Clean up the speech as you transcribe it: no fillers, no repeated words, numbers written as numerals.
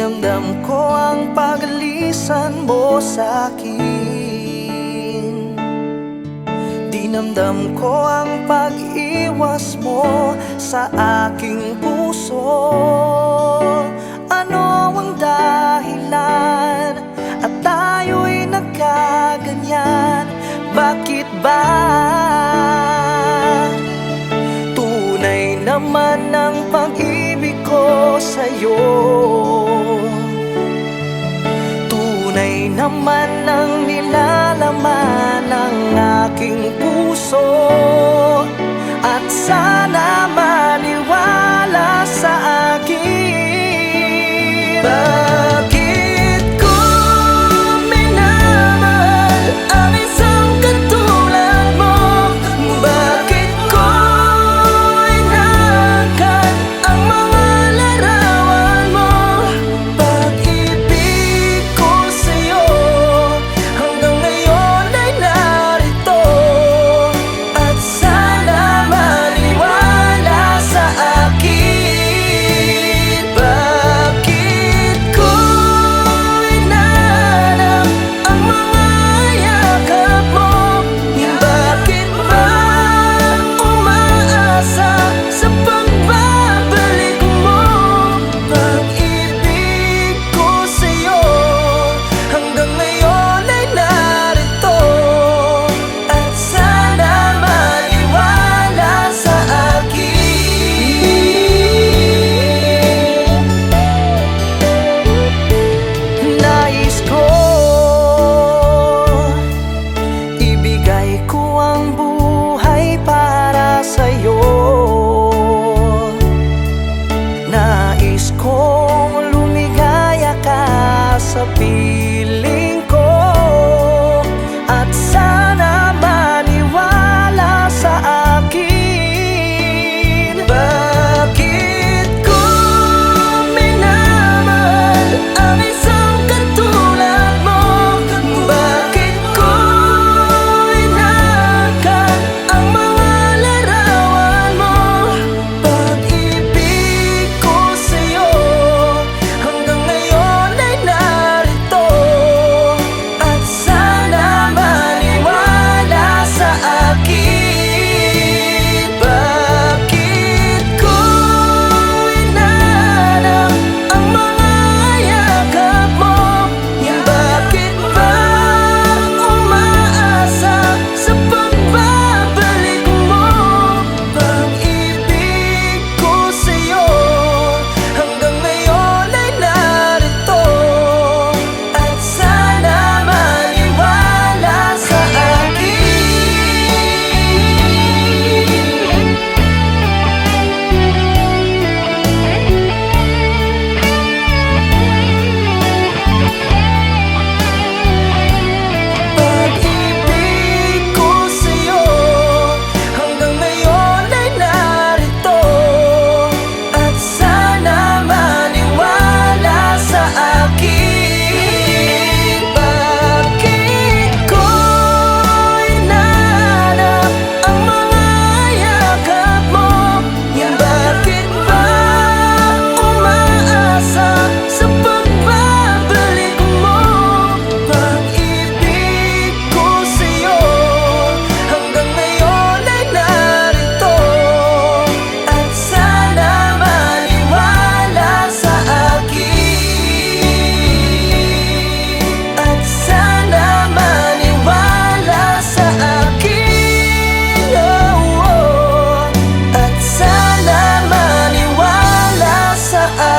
Dinamdam ko ang pagalisan mo sa'kin. Dinamdam ko ang pag-iwas mo sa aking puso. Ano ang dahilan at tayo'y nagkaganyan? Bakit ba? Tunay naman ang pag-ibig ko sa'yo. Tunay naman ang nilalaman ng aking puso. At sana maniwala sa akin. Bakit ko minamahal ang isang katulad mo? Bakit ko inakan ang mga larawan mo? Pag-ibig ko sa'yo hanggang ngayon ay narito. At sana maniwala sa akin. Bakit ko inanap ang mga yakap mo? Bakit ba umaasa sa pagbabalik mo? Pag-ibig ko sa'yo hanggang ngayon ay narito. At sana maniwala sa akin. Nais ko ibigay ko ang buhay para sa'yo. Nais kong lumigaya ka sa piling ko. At sana maniwala sa akin. Bakit ko minamahal ang isang katulad mo? Bakit ko inakan ang mga larawan mo? Pag-ibig ko sa'yo hanggang ngayon ay narito. At sana maniwala sa akin. Bakit ko inanap ang mga yakap mo? Bakit ba umaasa sa pagbabalik mo? Pag-ibig ko sa'yo hanggang ngayon ay narito. At sana maniwala sa akin. Pag-ibig ko sa'yo hanggang ngayon ay narito. At sana maniwala sa akin. Bakit ko inanap ang mga yakap mo? Bakit ba umaasa sa pagbabalik mo? Pag-ibig ko sa'yo hanggang ngayon ay narito. At sana maniwala sa akin. At sana maniwala sa akin. Oh, at sana maniwala sa akin.